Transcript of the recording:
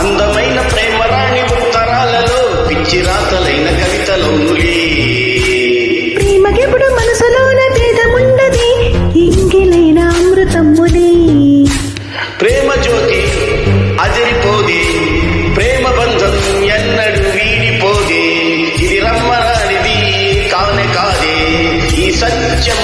అందమైన ప్రేమరాణి ఉత్తరాలలో పిచ్చి రాతలైన కవితలోనులే. ప్రేమకెప్పుడు మనసులోన భేదమున్నది, ఇంగిలైన అమృతములే. ప్రేమ జ్యోతి అదిరిపోదే, ప్రేమ బంధం ఎన్నడు వీడిపోదే. ఇది రమ్మరానిది కానే కాదే, ఈ సత్యం